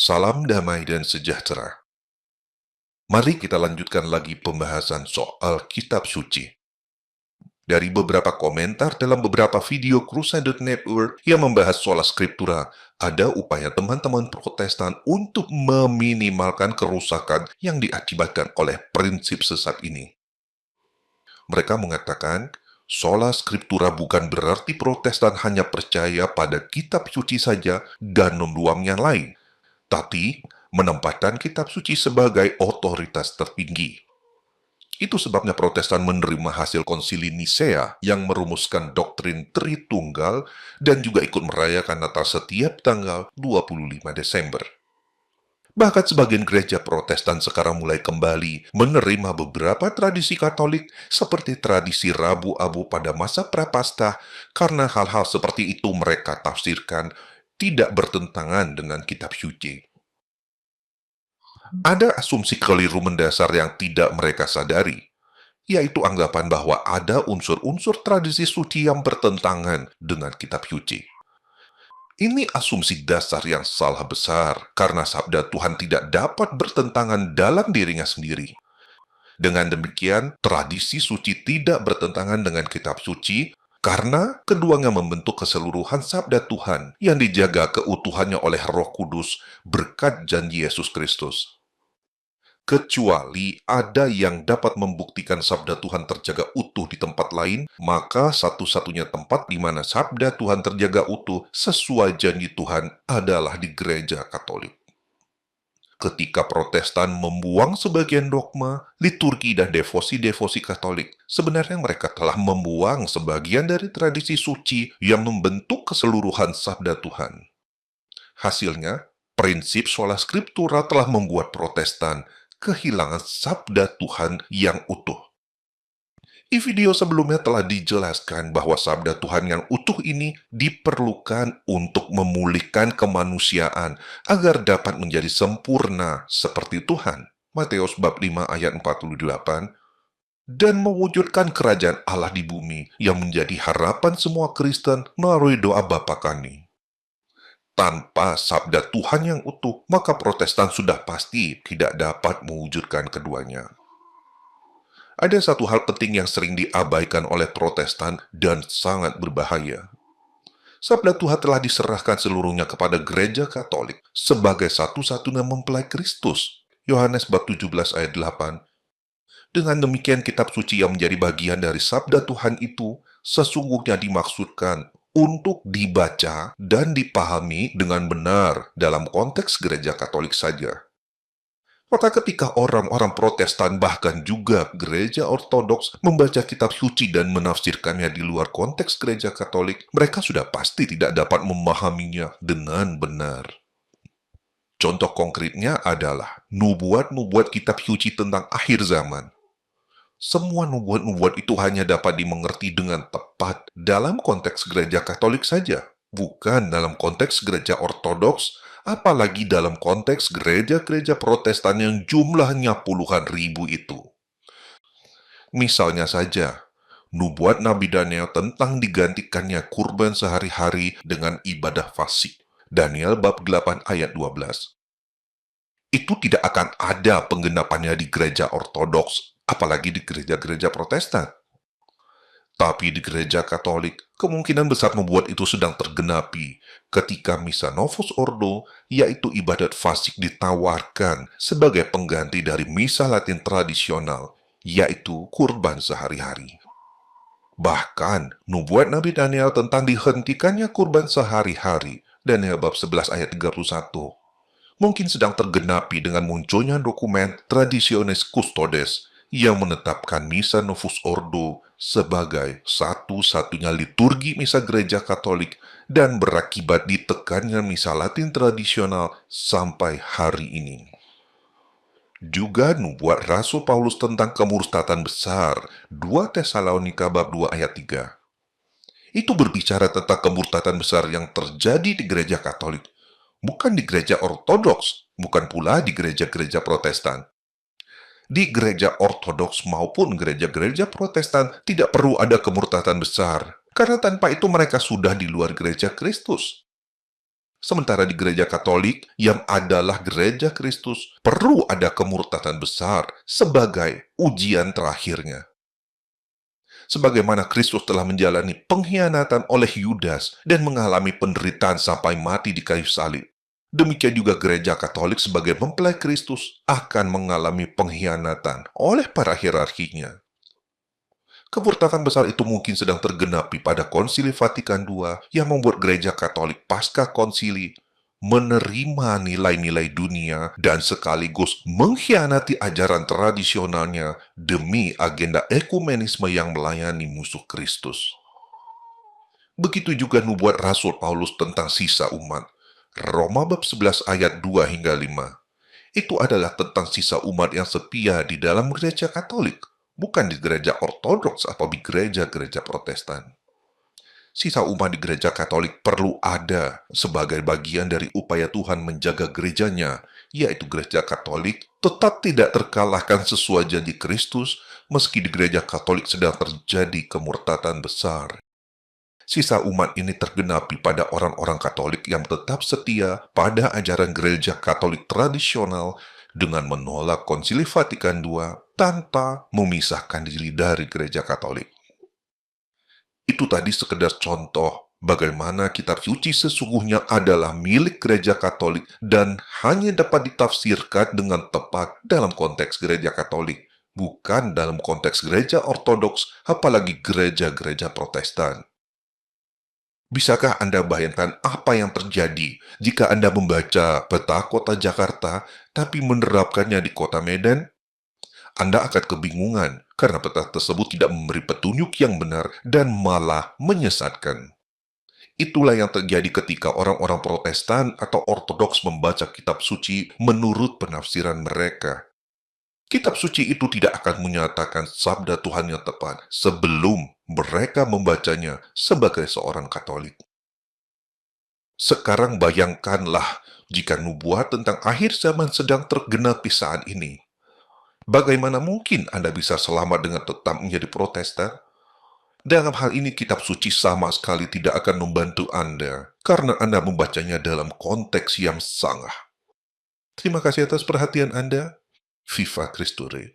Salam damai dan sejahtera. Mari kita lanjutkan lagi pembahasan soal kitab suci. Dari beberapa komentar dalam beberapa video Crusader Network yang membahas sola scriptura, ada upaya teman-teman Protestan untuk meminimalkan kerusakan yang diakibatkan oleh prinsip sesat ini. Mereka mengatakan, sola scriptura bukan berarti Protestan hanya percaya pada kitab suci saja dan membuang yang lain, tapi menempatkan kitab suci sebagai otoritas tertinggi. Itu sebabnya Protestan menerima hasil konsili Nisea yang merumuskan doktrin Tritunggal dan juga ikut merayakan Natal setiap tanggal 25 Desember. Bahkan sebagian gereja Protestan sekarang mulai kembali menerima beberapa tradisi Katolik seperti tradisi Rabu Abu pada masa Prapaskah karena hal-hal seperti itu mereka tafsirkan tidak bertentangan dengan kitab suci. Ada asumsi keliru mendasar yang tidak mereka sadari, yaitu anggapan bahwa ada unsur-unsur tradisi suci yang bertentangan dengan kitab suci. Ini asumsi dasar yang salah besar, karena sabda Tuhan tidak dapat bertentangan dalam dirinya sendiri. Dengan demikian, tradisi suci tidak bertentangan dengan kitab suci, karena keduanya membentuk keseluruhan sabda Tuhan yang dijaga keutuhannya oleh Roh Kudus berkat janji Yesus Kristus. Kecuali ada yang dapat membuktikan sabda Tuhan terjaga utuh di tempat lain, maka satu-satunya tempat di mana sabda Tuhan terjaga utuh sesuai janji Tuhan adalah di gereja Katolik. Ketika Protestan membuang sebagian dogma, liturgi, dan devosi-devosi Katolik, sebenarnya mereka telah membuang sebagian dari tradisi suci yang membentuk keseluruhan sabda Tuhan. Hasilnya, prinsip sola scriptura telah membuat Protestan kehilangan sabda Tuhan yang utuh. Di video sebelumnya telah dijelaskan bahwa sabda Tuhan yang utuh ini diperlukan untuk memulihkan kemanusiaan agar dapat menjadi sempurna seperti Tuhan. Matius bab 5 ayat 48, dan mewujudkan kerajaan Allah di bumi yang menjadi harapan semua Kristen melalui doa Bapa kami. Tanpa sabda Tuhan yang utuh, maka Protestan sudah pasti tidak dapat mewujudkan keduanya. Ada satu hal penting yang sering diabaikan oleh Protestan dan sangat berbahaya. Sabda Tuhan telah diserahkan seluruhnya kepada gereja Katolik sebagai satu-satunya mempelai Kristus. Yohanes bab 17 ayat 8. Dengan demikian, kitab suci yang menjadi bagian dari sabda Tuhan itu sesungguhnya dimaksudkan untuk dibaca dan dipahami dengan benar dalam konteks gereja Katolik saja. Maka ketika orang-orang Protestan bahkan juga gereja Ortodoks membaca kitab suci dan menafsirkannya di luar konteks gereja Katolik, mereka sudah pasti tidak dapat memahaminya dengan benar. Contoh konkretnya adalah nubuat-nubuat kitab suci tentang akhir zaman. Semua nubuat-nubuat itu hanya dapat dimengerti dengan tepat dalam konteks gereja Katolik saja, bukan dalam konteks gereja Ortodoks, apalagi dalam konteks gereja-gereja Protestan yang jumlahnya puluhan ribu itu. Misalnya saja, nubuat Nabi Daniel tentang digantikannya kurban sehari-hari dengan ibadah fasik. Daniel bab 8 ayat 12. Itu tidak akan ada penggenapannya di gereja Ortodoks, apalagi di gereja-gereja Protestan. Tapi di gereja Katolik, kemungkinan besar nubuat itu sedang tergenapi ketika Misa Novus Ordo, yaitu ibadat fasik, ditawarkan sebagai pengganti dari Misa Latin tradisional, yaitu kurban sehari-hari. Bahkan, nubuat Nabi Daniel tentang dihentikannya kurban sehari-hari, Daniel bab 11 ayat 31, mungkin sedang tergenapi dengan munculnya dokumen Traditionis Custodes yang menetapkan Misa Novus Ordo sebagai satu-satunya liturgi misa gereja Katolik dan berakibat ditekannya misa Latin tradisional sampai hari ini. Juga nubuat Rasul Paulus tentang kemurtatan besar, 2 Tesalonika bab 2 ayat 3. Itu berbicara tentang kemurtatan besar yang terjadi di gereja Katolik, bukan di gereja Ortodoks, bukan pula di gereja-gereja Protestan. Di gereja Ortodoks maupun gereja-gereja Protestan tidak perlu ada kemurtatan besar, karena tanpa itu mereka sudah di luar gereja Kristus. Sementara di gereja Katolik, yang adalah gereja Kristus, perlu ada kemurtatan besar sebagai ujian terakhirnya. Sebagaimana Kristus telah menjalani pengkhianatan oleh Yudas dan mengalami penderitaan sampai mati di kayu salib. Demikian juga gereja Katolik sebagai mempelai Kristus akan mengalami pengkhianatan oleh para hierarkinya. Kemurtadan besar itu mungkin sedang tergenapi pada Konsili Vatikan II yang membuat gereja Katolik pasca konsili menerima nilai-nilai dunia dan sekaligus mengkhianati ajaran tradisionalnya demi agenda ekumenisme yang melayani musuh Kristus. Begitu juga nubuat Rasul Paulus tentang sisa umat. Roma bab 11 ayat 2 hingga 5. Itu adalah tentang sisa umat yang setia di dalam gereja Katolik, bukan di gereja Ortodoks atau di gereja-gereja Protestan. Sisa umat di gereja Katolik perlu ada sebagai bagian dari upaya Tuhan menjaga gerejanya, yaitu gereja Katolik tetap tidak terkalahkan sesuai janji Kristus, meski di gereja Katolik sedang terjadi kemurtatan besar. Sisa umat ini tergenapi pada orang-orang Katolik yang tetap setia pada ajaran gereja Katolik tradisional dengan menolak Konsili Vatikan II tanpa memisahkan diri dari gereja Katolik. Itu tadi sekedar contoh bagaimana kitab suci sesungguhnya adalah milik gereja Katolik dan hanya dapat ditafsirkan dengan tepat dalam konteks gereja Katolik, bukan dalam konteks gereja Ortodoks, apalagi gereja-gereja Protestan. Bisakah Anda bayangkan apa yang terjadi jika Anda membaca peta kota Jakarta tapi menerapkannya di kota Medan? Anda akan kebingungan karena peta tersebut tidak memberi petunjuk yang benar dan malah menyesatkan. Itulah yang terjadi ketika orang-orang Protestan atau Ortodoks membaca kitab suci menurut penafsiran mereka. Kitab suci itu tidak akan menyatakan sabda Tuhan yang tepat sebelum mereka membacanya sebagai seorang Katolik. Sekarang bayangkanlah jika nubuat tentang akhir zaman sedang tergenapi saat ini. Bagaimana mungkin Anda bisa selamat dengan tetap menjadi Protestan? Dalam hal ini kitab suci sama sekali tidak akan membantu Anda karena Anda membacanya dalam konteks yang salah. Terima kasih atas perhatian Anda. Viva Christus.